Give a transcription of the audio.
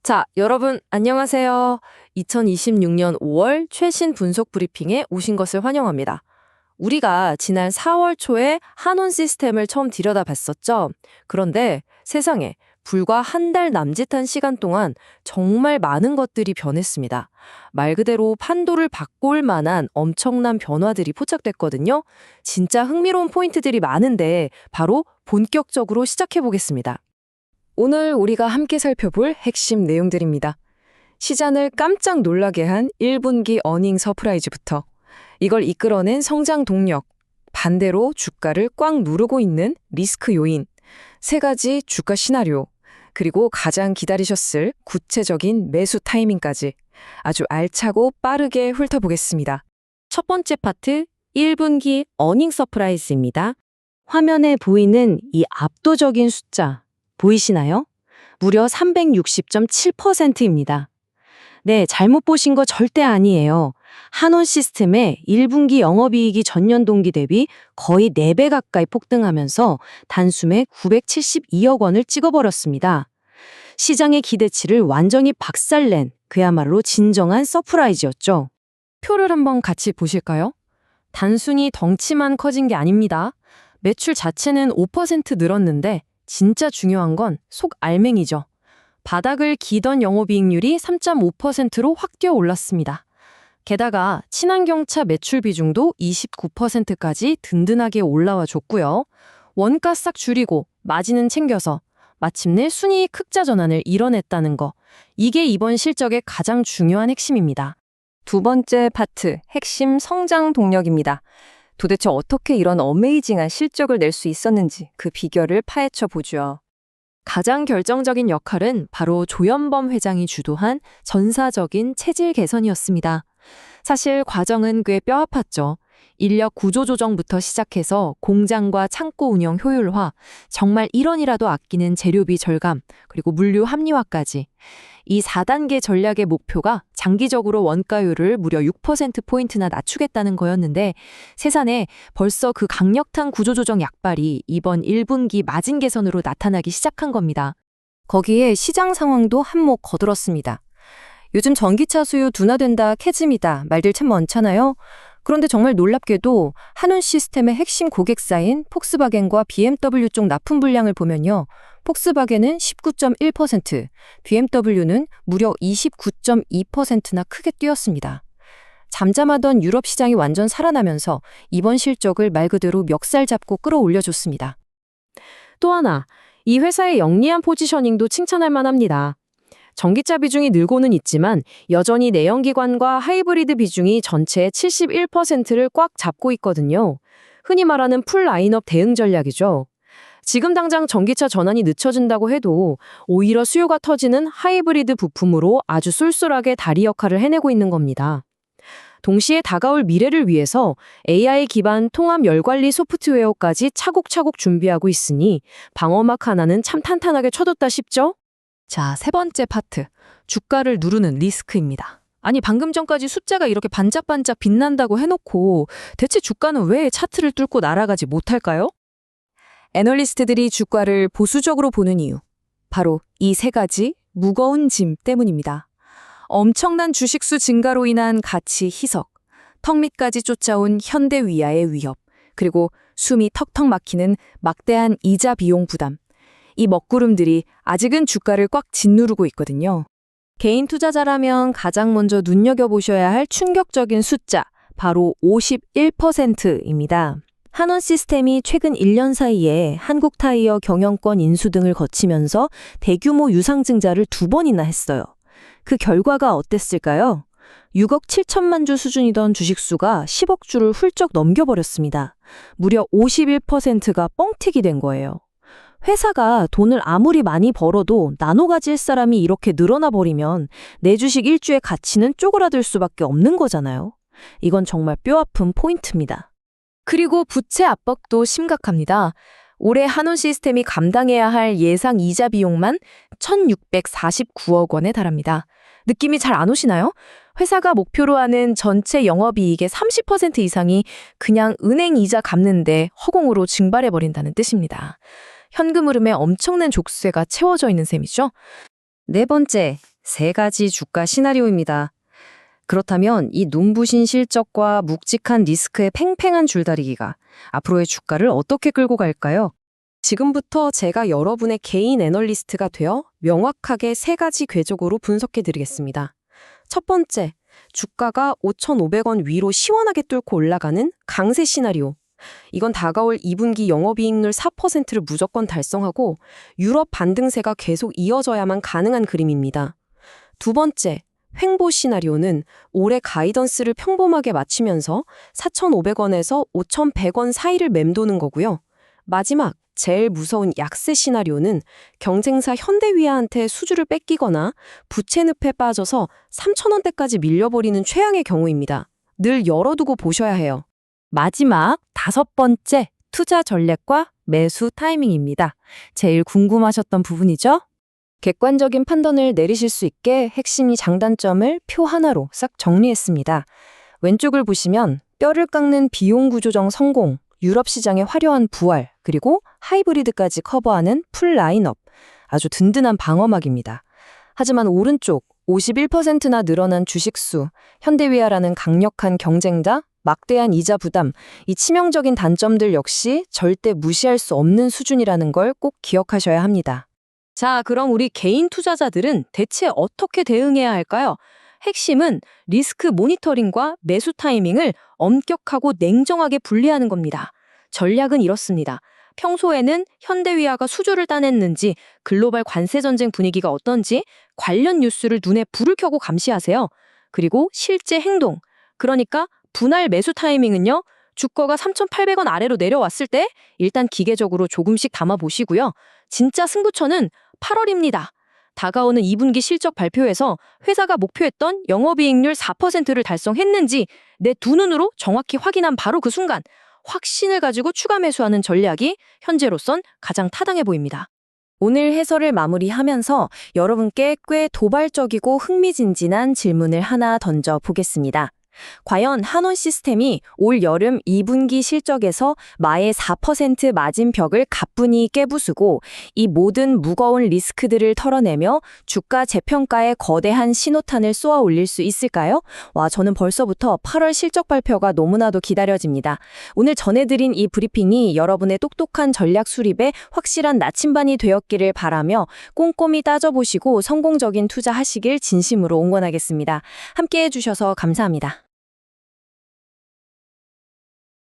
자, 여러분 안녕하세요. 2026년 5월 최신 분석 브리핑에 오신 것을 환영합니다. 우리가 지난 4월 초에 한온 시스템을 처음 들여다봤었죠. 그런데 세상에 불과 한 달 남짓한 시간 동안 정말 많은 것들이 변했습니다. 말 그대로 판도를 바꿀 만한 엄청난 변화들이 포착됐거든요. 진짜 흥미로운 포인트들이 많은데 바로 본격적으로 시작해 보겠습니다. 오늘 우리가 함께 살펴볼 핵심 내용들입니다. 시장을 깜짝 놀라게 한 1분기 어닝 서프라이즈부터 이걸 이끌어낸 성장 동력, 반대로 주가를 꽉 누르고 있는 리스크 요인, 세 가지 주가 시나리오, 그리고 가장 기다리셨을 구체적인 매수 타이밍까지 아주 알차고 빠르게 훑어보겠습니다. 첫 번째 파트, 1분기 어닝 서프라이즈입니다. 화면에 보이는 이 압도적인 숫자, 보이시나요? 무려 360.7%입니다. 네, 잘못 보신 거 절대 아니에요. 한온 시스템의 1분기 영업이익이 전년 동기 대비 거의 4배 가까이 폭등하면서 단숨에 972억 원을 찍어버렸습니다. 시장의 기대치를 완전히 박살낸 그야말로 진정한 서프라이즈였죠. 표를 한번 같이 보실까요? 단순히 덩치만 커진 게 아닙니다. 매출 자체는 5% 늘었는데 진짜 중요한 건 속 알맹이죠. 바닥을 기던 영업이익률이 3.5%로 확 뛰어 올랐습니다. 게다가 친환경차 매출 비중도 29%까지 든든하게 올라와 줬고요. 원가 싹 줄이고 마진은 챙겨서 마침내 순이익 흑자 전환을 이뤄냈다는 거. 이게 이번 실적의 가장 중요한 핵심입니다. 두 번째 파트, 핵심 성장 동력입니다. 도대체 어떻게 이런 어메이징한 실적을 낼 수 있었는지 그 비결을 파헤쳐 보죠. 가장 결정적인 역할은 바로 조현범 회장이 주도한 전사적인 체질 개선이었습니다. 사실 과정은 꽤 뼈아팠죠. 인력 구조 조정부터 시작해서 공장과 창고 운영 효율화, 정말 1원이라도 아끼는 재료비 절감, 그리고 물류 합리화까지. 이 4단계 전략의 목표가 장기적으로 원가율을 무려 6%포인트나 낮추겠다는 거였는데 세상에 벌써 그 강력한 구조조정 약발이 이번 1분기 마진 개선으로 나타나기 시작한 겁니다. 거기에 시장 상황도 한몫 거들었습니다. 요즘 전기차 수요 둔화된다, 캐즘이다 말들 참 많잖아요. 그런데 정말 놀랍게도 한온 시스템의 핵심 고객사인 폭스바겐과 BMW 쪽 납품 분량을 보면요. 폭스바겐은 19.1%, BMW는 무려 29.2%나 크게 뛰었습니다. 잠잠하던 유럽 시장이 완전 살아나면서 이번 실적을 말 그대로 멱살 잡고 끌어올려줬습니다. 또 하나, 이 회사의 영리한 포지셔닝도 칭찬할 만합니다. 전기차 비중이 늘고는 있지만 여전히 내연기관과 하이브리드 비중이 전체의 71%를 꽉 잡고 있거든요. 흔히 말하는 풀 라인업 대응 전략이죠. 지금 당장 전기차 전환이 늦춰진다고 해도 오히려 수요가 터지는 하이브리드 부품으로 아주 쏠쏠하게 다리 역할을 해내고 있는 겁니다. 동시에 다가올 미래를 위해서 AI 기반 통합 열관리 소프트웨어까지 차곡차곡 준비하고 있으니 방어막 하나는 참 탄탄하게 쳐뒀다 싶죠? 자, 세 번째 파트, 주가를 누르는 리스크입니다. 아니, 방금 전까지 숫자가 이렇게 반짝반짝 빛난다고 해놓고 대체 주가는 왜 차트를 뚫고 날아가지 못할까요? 애널리스트들이 주가를 보수적으로 보는 이유, 바로 이 세 가지 무거운 짐 때문입니다. 엄청난 주식수 증가로 인한 가치 희석, 턱 밑까지 쫓아온 현대 위아의 위협, 그리고 숨이 턱턱 막히는 막대한 이자 비용 부담. 이 먹구름들이 아직은 주가를 꽉 짓누르고 있거든요. 개인 투자자라면 가장 먼저 눈여겨보셔야 할 충격적인 숫자, 바로 51%입니다. 한온 시스템이 최근 1년 사이에 한국타이어 경영권 인수 등을 거치면서 대규모 유상증자를 2번이나 했어요. 그 결과가 어땠을까요? 6억 7천만 주 수준이던 주식수가 10억 주를 훌쩍 넘겨버렸습니다. 무려 51%가 뻥튀기 된 거예요. 회사가 돈을 아무리 많이 벌어도 나눠 가질 사람이 이렇게 늘어나 버리면 내 주식 1주의 가치는 쪼그라들 수밖에 없는 거잖아요. 이건 정말 뼈아픈 포인트입니다. 그리고 부채 압박도 심각합니다. 올해 한온 시스템이 감당해야 할 예상 이자 비용만 1,649억 원에 달합니다. 느낌이 잘 안 오시나요? 회사가 목표로 하는 전체 영업이익의 30% 이상이 그냥 은행 이자 갚는데 허공으로 증발해버린다는 뜻입니다. 현금 흐름에 엄청난 족쇄가 채워져 있는 셈이죠. 네 번째, 세 가지 주가 시나리오입니다. 그렇다면 이 눈부신 실적과 묵직한 리스크의 팽팽한 줄다리기가 앞으로의 주가를 어떻게 끌고 갈까요? 지금부터 제가 여러분의 개인 애널리스트가 되어 명확하게 세 가지 궤적으로 분석해 드리겠습니다. 첫 번째, 주가가 5,500원 위로 시원하게 뚫고 올라가는 강세 시나리오. 이건 다가올 2분기 영업이익률 4%를 무조건 달성하고 유럽 반등세가 계속 이어져야만 가능한 그림입니다. 두 번째, 횡보 시나리오는 올해 가이던스를 평범하게 맞추면서 4,500원에서 5,100원 사이를 맴도는 거고요. 마지막, 제일 무서운 약세 시나리오는 경쟁사 현대위아한테 수주를 뺏기거나 부채 늪에 빠져서 3,000원대까지 밀려버리는 최악의 경우입니다. 늘 열어두고 보셔야 해요. 마지막 다섯 번째, 투자 전략과 매수 타이밍입니다. 제일 궁금하셨던 부분이죠? 객관적인 판단을 내리실 수 있게 핵심 장단점을 표 하나로 싹 정리했습니다. 왼쪽을 보시면 뼈를 깎는 비용 구조정 성공, 유럽 시장의 화려한 부활, 그리고 하이브리드까지 커버하는 풀 라인업. 아주 든든한 방어막입니다. 하지만 오른쪽 51%나 늘어난 주식수, 현대위아라는 강력한 경쟁자, 막대한 이자 부담, 이 치명적인 단점들 역시 절대 무시할 수 없는 수준이라는 걸 꼭 기억하셔야 합니다. 자, 그럼 우리 개인 투자자들은 대체 어떻게 대응해야 할까요? 핵심은 리스크 모니터링과 매수 타이밍을 엄격하고 냉정하게 분리하는 겁니다. 전략은 이렇습니다. 평소에는 현대위아가 수주를 따냈는지, 글로벌 관세 전쟁 분위기가 어떤지 관련 뉴스를 눈에 불을 켜고 감시하세요. 그리고 실제 행동, 그러니까 분할 매수 타이밍은요. 주가가 3,800원 아래로 내려왔을 때 일단 기계적으로 조금씩 담아보시고요. 진짜 승부처는 8월입니다. 다가오는 2분기 실적 발표에서 회사가 목표했던 영업이익률 4%를 달성했는지 내 두 눈으로 정확히 확인한 바로 그 순간 확신을 가지고 추가 매수하는 전략이 현재로선 가장 타당해 보입니다. 오늘 해설을 마무리하면서 여러분께 꽤 도발적이고 흥미진진한 질문을 하나 던져보겠습니다. 과연 한온 시스템이 올 여름 2분기 실적에서 마의 4% 마진벽을 가뿐히 깨부수고 이 모든 무거운 리스크들을 털어내며 주가 재평가에 거대한 신호탄을 쏘아 올릴 수 있을까요? 와, 저는 벌써부터 8월 실적 발표가 너무나도 기다려집니다. 오늘 전해드린 이 브리핑이 여러분의 똑똑한 전략 수립에 확실한 나침반이 되었기를 바라며 꼼꼼히 따져보시고 성공적인 투자하시길 진심으로 응원하겠습니다. 함께해 주셔서 감사합니다.